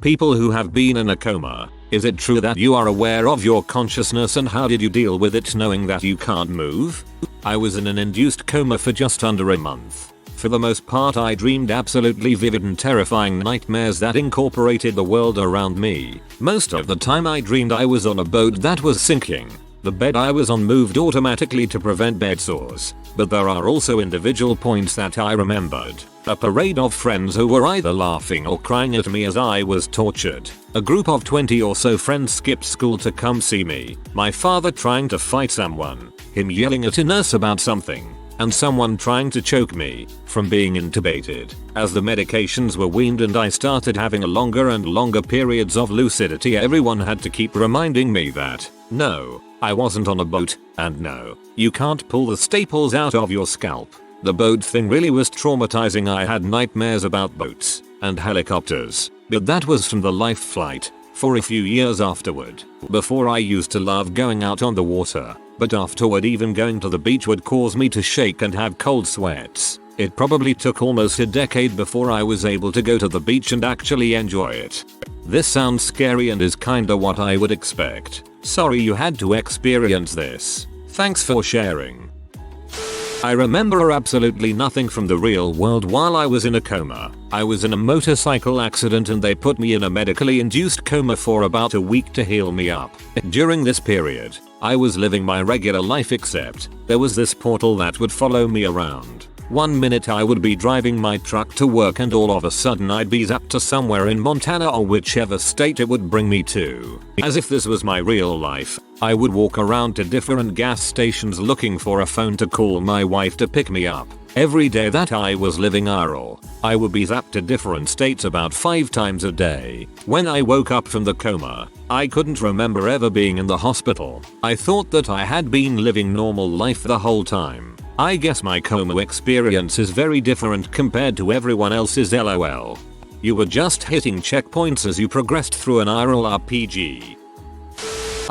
People who have been in a coma, is it true that you are aware of your consciousness, and how did you deal with it knowing that you can't move? I was in an induced coma for just under a month. For the most part I dreamed absolutely vivid and terrifying nightmares that incorporated the world around me. Most of the time I dreamed I was on a boat that was sinking. The bed I was on moved automatically to prevent bed sores, but there are also individual points that I remembered. A parade of friends who were either laughing or crying at me as I was tortured. A group of 20 or so friends skipped school to come see me. My father trying to fight someone. Him yelling at a nurse about something. And someone trying to choke me from being intubated. As the medications were weaned and I started having longer and longer periods of lucidity, everyone had to keep reminding me that, no, I wasn't on a boat, and no, you can't pull the staples out of your scalp. The boat thing really was traumatizing. I had nightmares about boats and helicopters, but that was from the life flight for a few years afterward. Before I used to love going out on the water, but afterward even going to the beach would cause me to shake and have cold sweats. It probably took almost a decade before I was able to go to the beach and actually enjoy it. This sounds scary and is kinda what I would expect. Sorry you had to experience this. Thanks for sharing. I remember absolutely nothing from the real world while I was in a coma. I was in a motorcycle accident and they put me in a medically induced coma for about a week to heal me up. During this period, I was living my regular life, except there was this portal that would follow me around. One minute I would be driving my truck to work and all of a sudden I'd be zapped to somewhere in Montana or whichever state it would bring me to. As if this was my real life, I would walk around to different gas stations looking for a phone to call my wife to pick me up. Every day that I was living IRL, I would be zapped to different states about 5 times a day. When I woke up from the coma, I couldn't remember ever being in the hospital. I thought that I had been living normal life the whole time. I guess my coma experience is very different compared to everyone else's, lol. You were just hitting checkpoints as you progressed through an IRL RPG.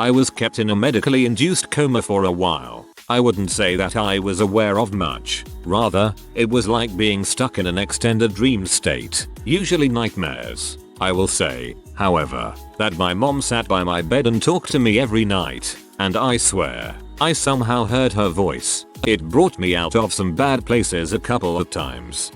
I was kept in a medically induced coma for a while. I wouldn't say that I was aware of much. Rather, it was like being stuck in an extended dream state, usually nightmares. I will say, however, that my mom sat by my bed and talked to me every night, and I swear, I somehow heard her voice. It brought me out of some bad places a couple of times.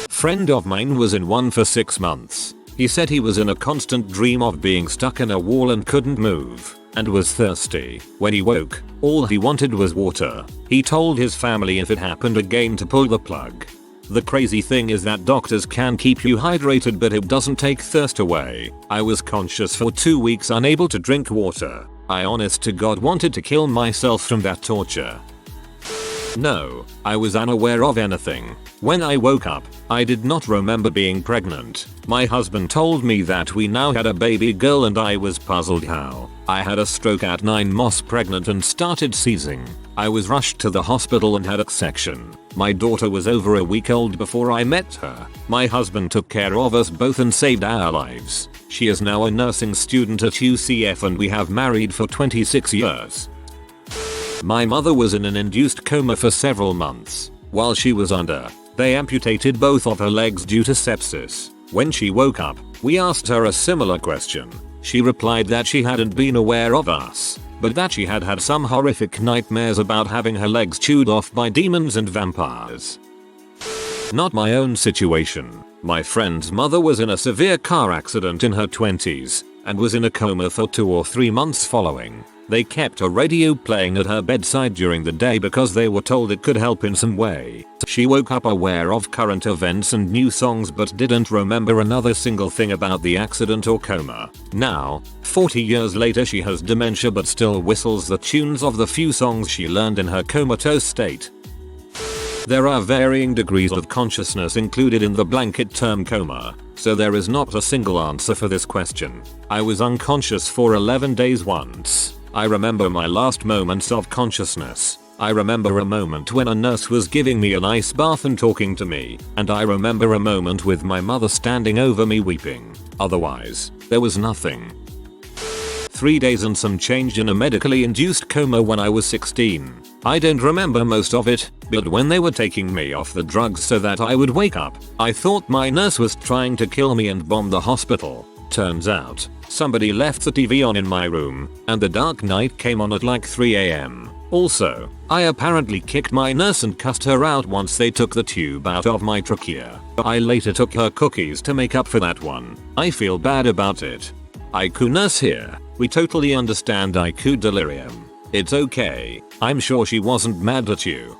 Friend of mine was in one for 6 months. He said he was in a constant dream of being stuck in a wall and couldn't move, and was thirsty. When he woke, all he wanted was water. He told his family if it happened again to pull the plug. The crazy thing is that doctors can keep you hydrated, but it doesn't take thirst away. I was conscious for 2 weeks, unable to drink water. I honest to God wanted to kill myself from that torture. No, I was unaware of anything. When I woke up, I did not remember being pregnant. My husband told me that we now had a baby girl and I was puzzled how. I had a stroke at 9 months pregnant and started seizing. I was rushed to the hospital and had a C-section. My daughter was over a week old before I met her. My husband took care of us both and saved our lives. She is now a nursing student at UCF and we have married for 26 years. My mother was in an induced coma for several months. While she was under, they amputated both of her legs due to sepsis. When she woke up, we asked her a similar question. She replied that she hadn't been aware of us, but that she had had some horrific nightmares about having her legs chewed off by demons and vampires. Not my own situation. My friend's mother was in a severe car accident in her 20s and was in a coma for 2 or 3 months following. They kept a radio playing at her bedside during the day because they were told it could help in some way. She woke up aware of current events and new songs but didn't remember another single thing about the accident or coma. Now, 40 years later, she has dementia but still whistles the tunes of the few songs she learned in her comatose state. There are varying degrees of consciousness included in the blanket term coma, so there is not a single answer for this question. I was unconscious for 11 days once. I remember my last moments of consciousness. I remember a moment when a nurse was giving me an ice bath and talking to me, and I remember a moment with my mother standing over me weeping. Otherwise, there was nothing. 3 days and some change in a medically induced coma when I was 16. I don't remember most of it, but when they were taking me off the drugs so that I would wake up, I thought my nurse was trying to kill me and bomb the hospital. Turns out, somebody left the TV on in my room, and The Dark Knight came on at like 3 AM. Also, I apparently kicked my nurse and cussed her out once they took the tube out of my trachea. I later took her cookies to make up for that one. I feel bad about it. IQ nurse here. We totally understand IQ delirium. It's okay. I'm sure she wasn't mad at you.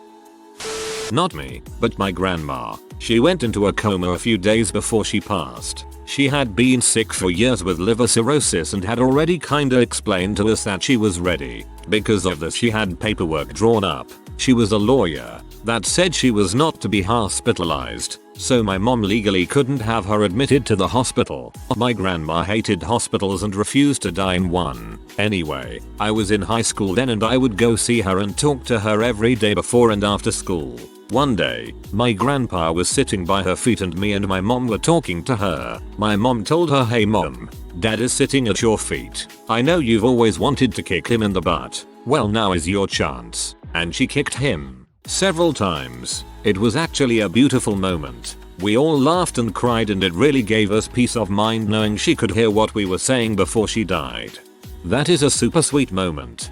Not me, but my grandma. She went into a coma a few days before she passed. She had been sick for years with liver cirrhosis and had already kinda explained to us that she was ready. Because of this, she had paperwork drawn up. She was a lawyer that said she was not to be hospitalized, so my mom legally couldn't have her admitted to the hospital. My grandma hated hospitals and refused to die in one. Anyway, I was in high school then and I would go see her and talk to her every day before and after school. One day, my grandpa was sitting by her feet and me and my mom were talking to her. My mom told her, "Hey mom, dad is sitting at your feet. I know you've always wanted to kick him in the butt. Well, now is your chance." And she kicked him several times. It was actually a beautiful moment. We all laughed and cried and it really gave us peace of mind knowing she could hear what we were saying before she died. That is a super sweet moment.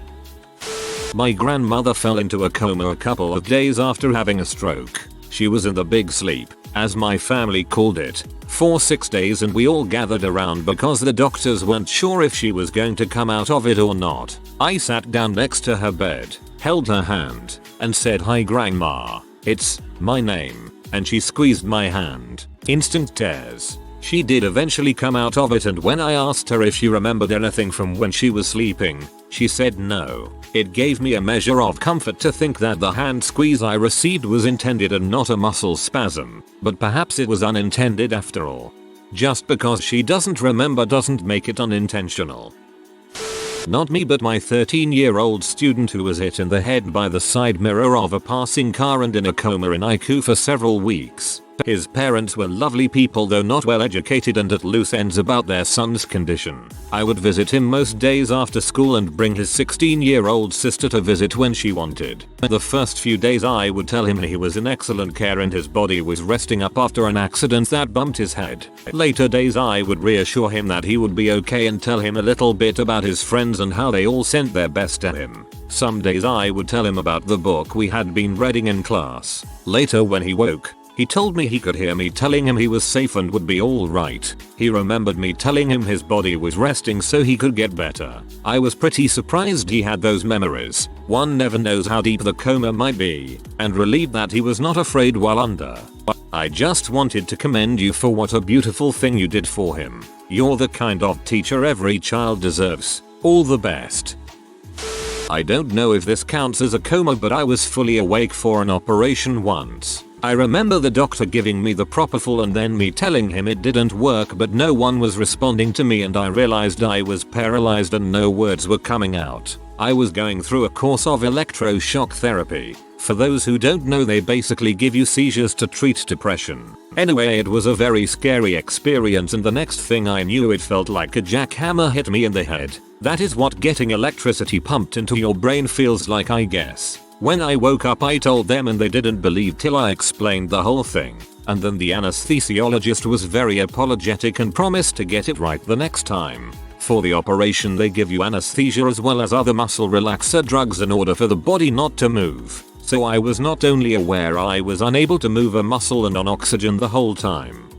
My grandmother fell into a coma a couple of days after having a stroke. She was in the big sleep, as my family called it, for 6 days and we all gathered around because the doctors weren't sure if she was going to come out of it or not. I sat down next to her bed, held her hand, and said, "Hi grandma, it's my name," and she squeezed my hand. Instant tears. She did eventually come out of it, and when I asked her if she remembered anything from when she was sleeping, she said no. It gave me a measure of comfort to think that the hand squeeze I received was intended and not a muscle spasm, but perhaps it was unintended after all. Just because she doesn't remember doesn't make it unintentional. Not me, but my 13-year-old student who was hit in the head by the side mirror of a passing car and in a coma in IQ for several weeks. His parents were lovely people, though not well educated and at loose ends about their son's condition. I would visit him most days after school and bring his 16-year-old sister to visit when she wanted. The first few days I would tell him he was in excellent care and his body was resting up after an accident that bumped his head. Later days I would reassure him that he would be okay and tell him a little bit about his friends and how they all sent their best to him. Some days I would tell him about the book we had been reading in class. Later, when he woke, he told me he could hear me telling him he was safe and would be alright. He remembered me telling him his body was resting so he could get better. I was pretty surprised he had those memories. One never knows how deep the coma might be, and relieved that he was not afraid while under. I just wanted to commend you for what a beautiful thing you did for him. You're the kind of teacher every child deserves. All the best. I don't know if this counts as a coma, but I was fully awake for an operation once. I remember the doctor giving me the propofol and then me telling him it didn't work, but no one was responding to me and I realized I was paralyzed and no words were coming out. I was going through a course of electroshock therapy. For those who don't know, they basically give you seizures to treat depression. Anyway, it was a very scary experience and the next thing I knew it felt like a jackhammer hit me in the head. That is what getting electricity pumped into your brain feels like, I guess. When I woke up I told them and they didn't believe till I explained the whole thing. And then the anesthesiologist was very apologetic and promised to get it right the next time. For the operation they give you anesthesia as well as other muscle relaxer drugs in order for the body not to move. So I was not only aware I was unable to move a muscle and on oxygen the whole time.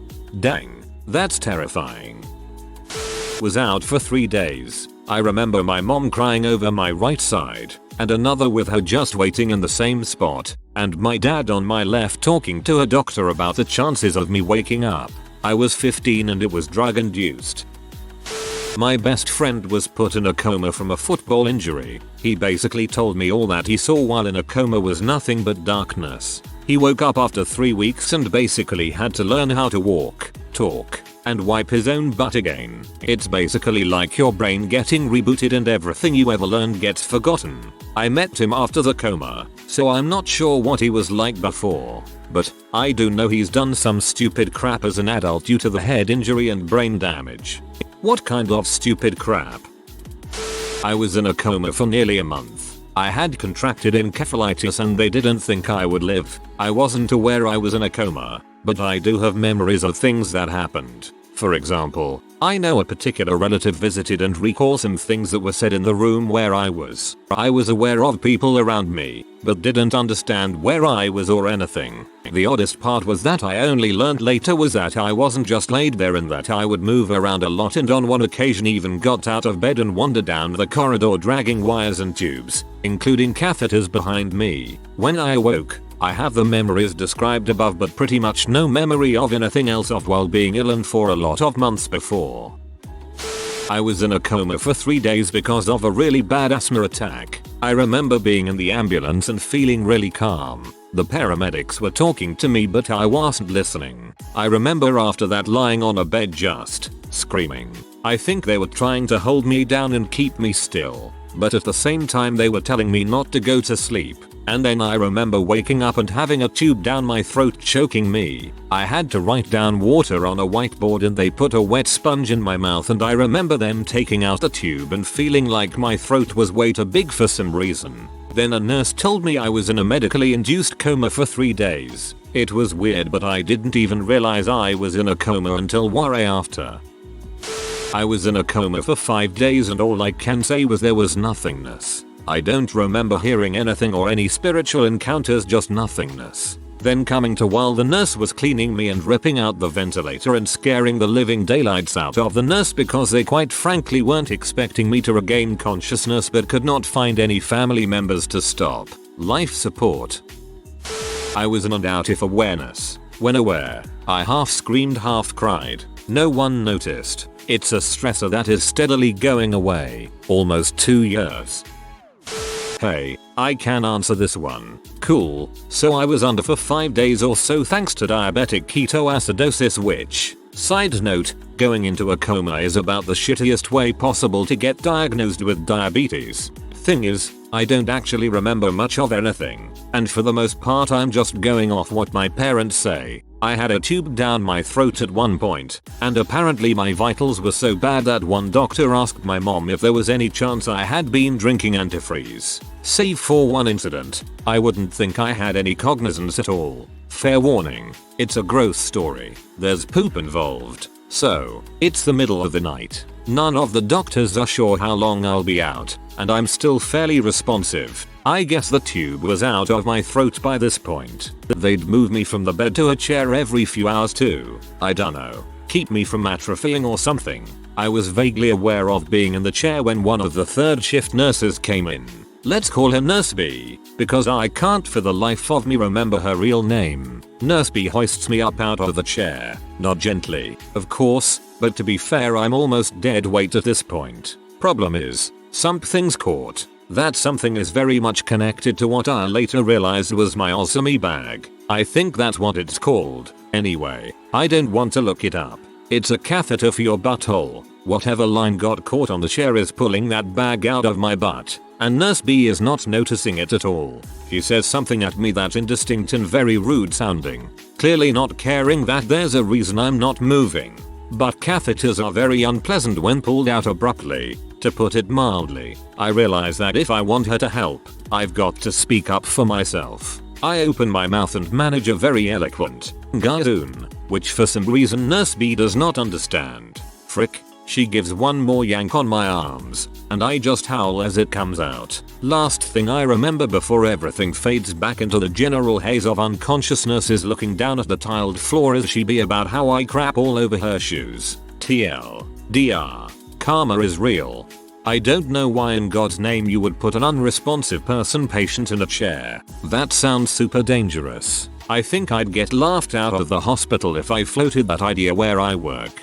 Dang, that's terrifying. Was out for 3 days. I remember my mom crying over my right side, and another with her just waiting in the same spot, and my dad on my left talking to a doctor about the chances of me waking up. I was 15 and it was drug induced. My best friend was put in a coma from a football injury. He basically told me all that he saw while in a coma was nothing but darkness. He woke up after 3 weeks and basically had to learn how to walk, talk, and wipe his own butt again. It's basically like your brain getting rebooted and everything you ever learned gets forgotten. I met him after the coma, so I'm not sure what he was like before. But I do know he's done some stupid crap as an adult due to the head injury and brain damage. What kind of stupid crap? I was in a coma for nearly a month. I had contracted encephalitis and they didn't think I would live. I wasn't aware I was in a coma, but I do have memories of things that happened. For example, I know a particular relative visited and recall some things that were said in the room where I was. I was aware of people around me, but didn't understand where I was or anything. The oddest part was that I only learned later was that I wasn't just laid there and that I would move around a lot, and on one occasion even got out of bed and wandered down the corridor dragging wires and tubes, including catheters behind me. When I awoke, I have the memories described above but pretty much no memory of anything else of while being ill and for a lot of months before. I was in a coma for 3 days because of a really bad asthma attack. I remember being in the ambulance and feeling really calm. The paramedics were talking to me but I wasn't listening. I remember after that lying on a bed just screaming. I think they were trying to hold me down and keep me still, but at the same time they were telling me not to go to sleep. And then I remember waking up and having a tube down my throat choking me. I had to write down water on a whiteboard and they put a wet sponge in my mouth, and I remember them taking out the tube and feeling like my throat was way too big for some reason. Then a nurse told me I was in a medically induced coma for 3 days. It was weird, but I didn't even realize I was in a coma until way after. I was in a coma for 5 days and all I can say was there was nothingness. I don't remember hearing anything or any spiritual encounters, just nothingness. Then coming to while the nurse was cleaning me and ripping out the ventilator and scaring the living daylights out of the nurse because they quite frankly weren't expecting me to regain consciousness but could not find any family members to stop. Life support. I was in and out of awareness. When aware, I half screamed, half cried. No one noticed. It's a stressor that is steadily going away. Almost 2 years. Hey, I can answer this one. Cool. So I was under for 5 days or so thanks to diabetic ketoacidosis, which, side note, going into a coma is about the shittiest way possible to get diagnosed with diabetes. Thing is, I don't actually remember much of anything, and for the most part I'm just going off what my parents say. I had a tube down my throat at one point, and apparently my vitals were so bad that one doctor asked my mom if there was any chance I had been drinking antifreeze. Save for one incident, I wouldn't think I had any cognizance at all. Fair warning, it's a gross story. There's poop involved. So, it's the middle of the night. None of the doctors are sure how long I'll be out, and I'm still fairly responsive. I guess the tube was out of my throat by this point. They'd move me from the bed to a chair every few hours too. I dunno. Keep me from atrophying or something. I was vaguely aware of being in the chair when one of the third shift nurses came in. Let's call her Nurse B, because I can't for the life of me remember her real name. Nurse B hoists me up out of the chair. Not gently, of course, but to be fair I'm almost dead weight at this point. Problem is, something's caught. That something is very much connected to what I later realized was my ostomy bag. I think that's what it's called. Anyway, I don't want to look it up. It's a catheter for your butthole. Whatever line got caught on the chair is pulling that bag out of my butt, and Nurse B is not noticing it at all. She says something at me that's indistinct and very rude sounding, clearly not caring that there's a reason I'm not moving. But catheters are very unpleasant when pulled out abruptly, to put it mildly. I realize that if I want her to help, I've got to speak up for myself. I open my mouth and manage a very eloquent "Gazoon," which for some reason Nurse B does not understand. Frick. She gives one more yank on my arms, and I just howl as it comes out. Last thing I remember before everything fades back into the general haze of unconsciousness is looking down at the tiled floor as she be about how I crap all over her shoes. TL. DR. Karma is real. I don't know why in God's name you would put an unresponsive patient in a chair. That sounds super dangerous. I think I'd get laughed out of the hospital if I floated that idea where I work.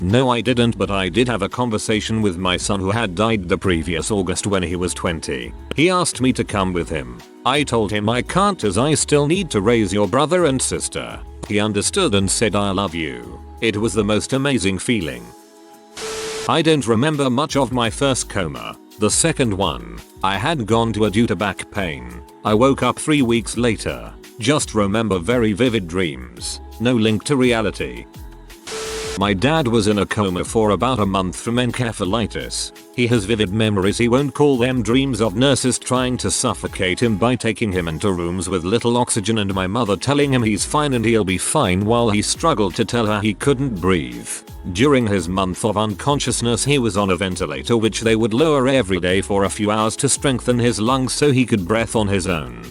No, I didn't, but I did have a conversation with my son who had died the previous August when he was 20. He asked me to come with him. I told him I can't as I still need to raise your brother and sister. He understood and said I love you. It was the most amazing feeling. I don't remember much of my first coma. The second one, I had gone to due to back pain. I woke up 3 weeks later. Just remember very vivid dreams. No link to reality. My dad was in a coma for about a month from encephalitis. He has vivid memories, he won't call them dreams, of nurses trying to suffocate him by taking him into rooms with little oxygen and my mother telling him he's fine and he'll be fine while he struggled to tell her he couldn't breathe. During his month of unconsciousness he was on a ventilator which they would lower every day for a few hours to strengthen his lungs so he could breathe on his own.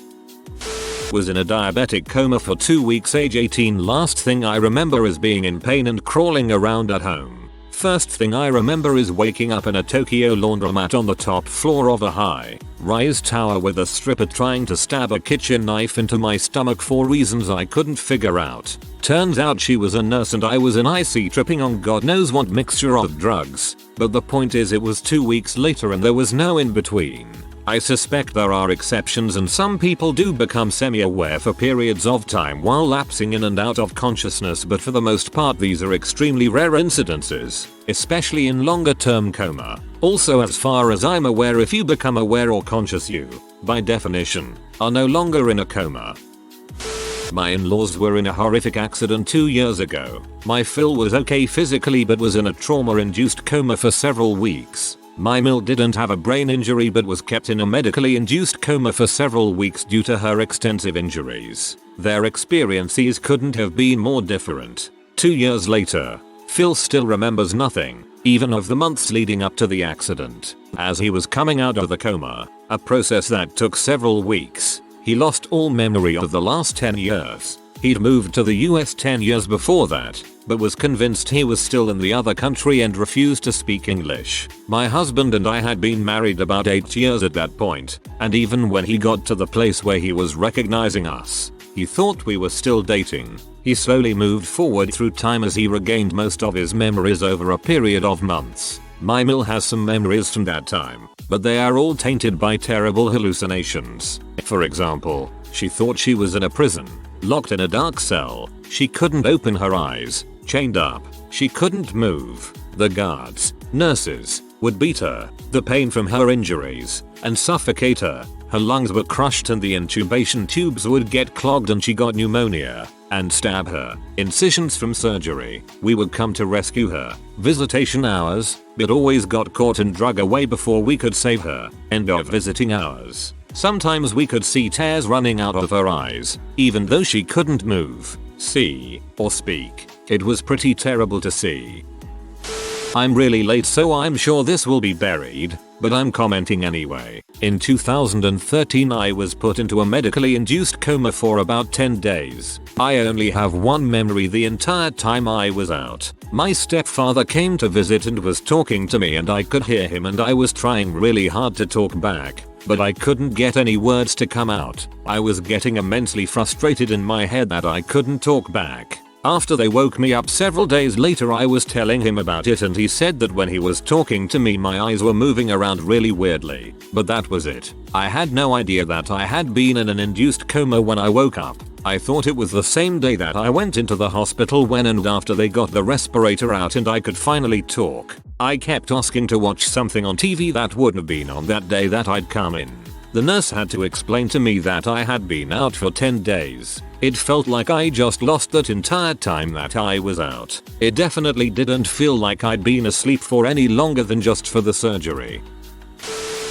Was in a diabetic coma for 2 weeks, age 18. Last thing I remember is being in pain and crawling around at home. First thing I remember is waking up in a Tokyo laundromat on the top floor of a high-rise tower with a stripper trying to stab a kitchen knife into my stomach for reasons I couldn't figure out. Turns out she was a nurse and I was in IC tripping on God knows what mixture of drugs. But the point is it was 2 weeks later and there was no in between. I suspect there are exceptions and some people do become semi-aware for periods of time while lapsing in and out of consciousness, but for the most part these are extremely rare incidences, especially in longer term coma. Also, as far as I'm aware, if you become aware or conscious you, by definition, are no longer in a coma. My in-laws were in a horrific accident 2 years ago. My Phil was okay physically but was in a trauma-induced coma for several weeks. My Mill didn't have a brain injury but was kept in a medically induced coma for several weeks due to her extensive injuries. Their experiences couldn't have been more different. 2 years later, Phil still remembers nothing, even of the months leading up to the accident. As he was coming out of the coma, a process that took several weeks, he lost all memory of the last 10 years. He'd moved to the US 10 years before that, but was convinced he was still in the other country and refused to speak English. My husband and I had been married about 8 years at that point, and even when he got to the place where he was recognizing us, he thought we were still dating. He slowly moved forward through time as he regained most of his memories over a period of months. My Mill has some memories from that time, but they are all tainted by terrible hallucinations. For example, she thought she was in a prison, locked in a dark cell. She couldn't open her eyes, chained up, she couldn't move. The guards, nurses, would beat her, the pain from her injuries, and suffocate her. Her lungs were crushed and the intubation tubes would get clogged and she got pneumonia, and stab her. Incisions from surgery. We would come to rescue her. Visitation hours, but always got caught and drug away before we could save her. End of visiting hours. Sometimes we could see tears running out of her eyes, even though she couldn't move, see, or speak. It was pretty terrible to see. I'm really late so I'm sure this will be buried, but I'm commenting anyway. In 2013 I was put into a medically induced coma for about 10 days. I only have one memory the entire time I was out. My stepfather came to visit and was talking to me and I could hear him and I was trying really hard to talk back, but I couldn't get any words to come out. I was getting immensely frustrated in my head that I couldn't talk back. After they woke me up several days later I was telling him about it and he said that when he was talking to me my eyes were moving around really weirdly. But that was it. I had no idea that I had been in an induced coma when I woke up. I thought it was the same day that I went into the hospital when and after they got the respirator out and I could finally talk. I kept asking to watch something on TV that wouldn't have been on that day that I'd come in. The nurse had to explain to me that I had been out for 10 days. It felt like I just lost that entire time that I was out. It definitely didn't feel like I'd been asleep for any longer than just for the surgery.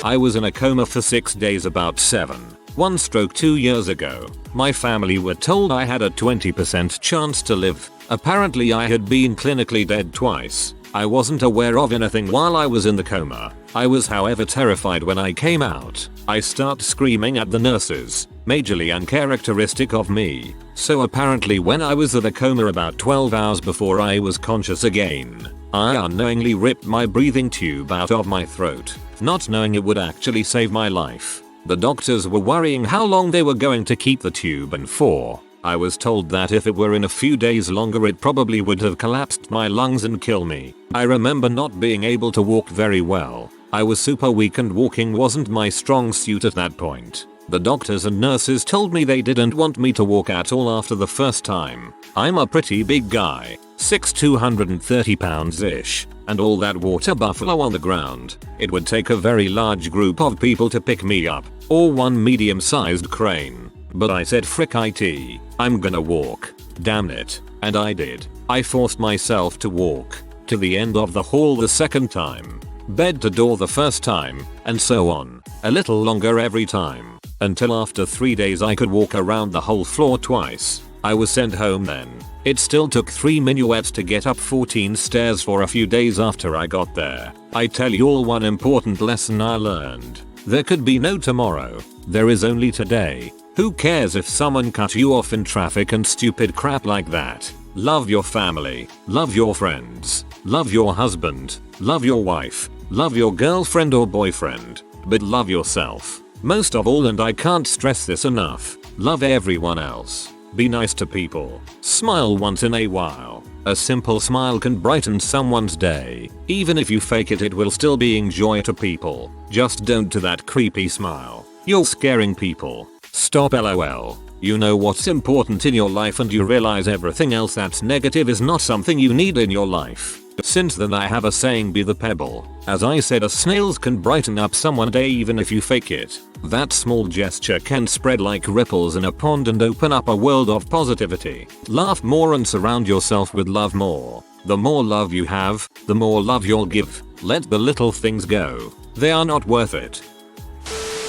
I was in a coma for 6 days about 7/1 years ago. My family were told I had a 20% chance to live. Apparently I had been clinically dead twice. I wasn't aware of anything while I was in the coma. I was however terrified when I came out. I start screaming at the nurses, majorly uncharacteristic of me. So apparently when I was in the coma about 12 hours before I was conscious again, I unknowingly ripped my breathing tube out of my throat, not knowing it would actually save my life. The doctors were worrying how long they were going to keep the tube in for. I was told that if it were in a few days longer it probably would have collapsed my lungs and kill me. I remember not being able to walk very well. I was super weak and walking wasn't my strong suit at that point. The doctors and nurses told me they didn't want me to walk at all after the first time. I'm a pretty big guy, 6'2", 230 pounds-ish, and all that water buffalo on the ground. It would take a very large group of people to pick me up, or one medium-sized crane. But I said frick it, I'm gonna walk. Damn it. And I did. I forced myself to walk to the end of the hall the second time, bed to door the first time, and so on, a little longer every time, until after 3 days I could walk around the whole floor twice. I was sent home then. It still took 3 minuets to get up 14 stairs for a few days after I got there. I tell you all one important lesson I learned. There could be no tomorrow. There is only today. Who cares if someone cut you off in traffic and stupid crap like that? Love your family. Love your friends. Love your husband. Love your wife. Love your girlfriend or boyfriend. But love yourself. Most of all, and I can't stress this enough, love everyone else. Be nice to people. Smile once in a while. A simple smile can brighten someone's day. Even if you fake it, it will still be joy to people. Just don't do that creepy smile. You're scaring people. Stop, lol. You know what's important in your life and you realize everything else that's negative is not something you need in your life. Since then I have a saying, be the pebble. As I said, a snails can brighten up someone's day even if you fake it. That small gesture can spread like ripples in a pond and open up a world of positivity. Laugh more and surround yourself with love more. The more love you have, the more love you'll give. Let the little things go. They are not worth it.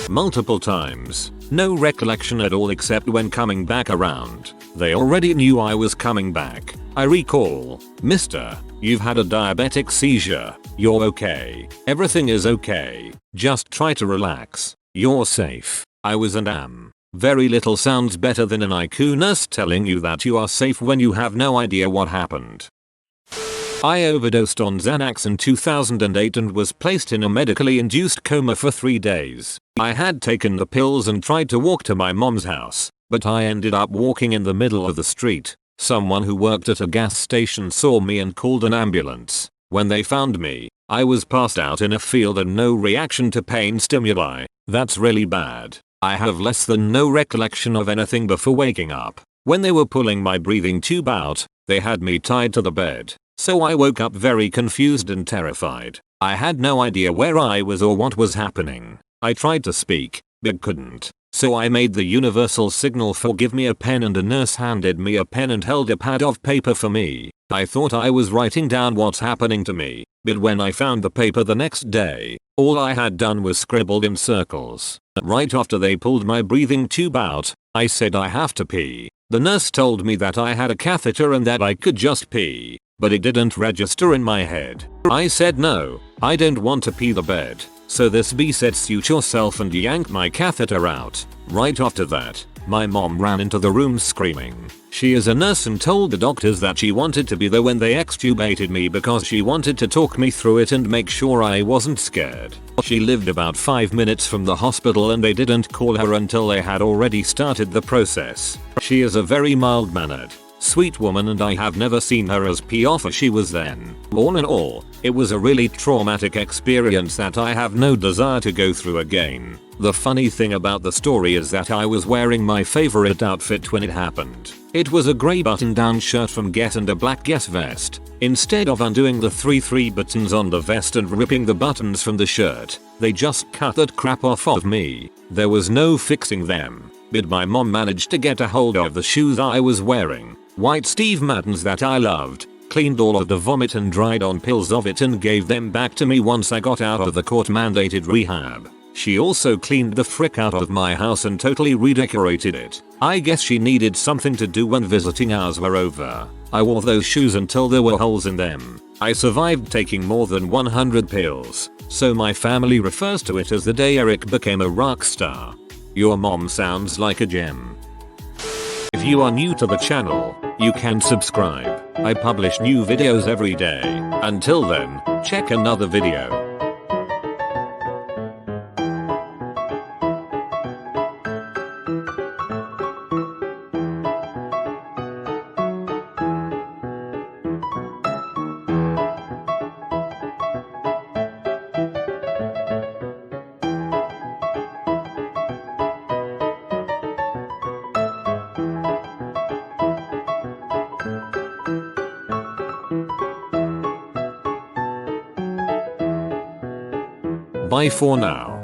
Multiple times. No recollection at all except when coming back around. They already knew I was coming back. I recall, Mister, you've had a diabetic seizure. You're okay. Everything is okay. Just try to relax. You're safe. I was and am. Very little sounds better than an IQ nurse telling you that you are safe when you have no idea what happened. I overdosed on Xanax in 2008 and was placed in a medically induced coma for 3 days. I had taken the pills and tried to walk to my mom's house, but I ended up walking in the middle of the street. Someone who worked at a gas station saw me and called an ambulance. When they found me, I was passed out in a field and no reaction to pain stimuli. That's really bad. I have less than no recollection of anything before waking up. When they were pulling my breathing tube out, they had me tied to the bed. So I woke up very confused and terrified. I had no idea where I was or what was happening. I tried to speak, but couldn't. So I made the universal signal for give me a pen, and a nurse handed me a pen and held a pad of paper for me. I thought I was writing down what's happening to me, but when I found the paper the next day, all I had done was scribbled in circles. Right after they pulled my breathing tube out, I said I have to pee. The nurse told me that I had a catheter and that I could just pee, but it didn't register in my head. I said no, I don't want to pee the bed. So this bee said suit yourself and yanked my catheter out. Right after that, my mom ran into the room screaming. She is a nurse and told the doctors that she wanted to be there when they extubated me because she wanted to talk me through it and make sure I wasn't scared. She lived about 5 minutes from the hospital and they didn't call her until they had already started the process. She is a very mild-mannered, sweet woman and I have never seen her as off as she was then. All in all, it was a really traumatic experience that I have no desire to go through again. The funny thing about the story is that I was wearing my favorite outfit when it happened. It was a grey button-down shirt from Guess and a black Guess vest. Instead of undoing the 3 buttons on the vest and ripping the buttons from the shirt, they just cut that crap off of me. There was no fixing them, but my mom managed to get a hold of the shoes I was wearing. White Steve Maddens that I loved, cleaned all of the vomit and dried on pills of it and gave them back to me once I got out of the court-mandated rehab. She also cleaned the frick out of my house and totally redecorated it. I guess she needed something to do when visiting hours were over. I wore those shoes until there were holes in them. I survived taking more than 100 pills, so my family refers to it as the day Eric became a rock star. Your mom sounds like a gem. If you are new to the channel, you can subscribe. I publish new videos every day. Until then, check another video. Bye for now.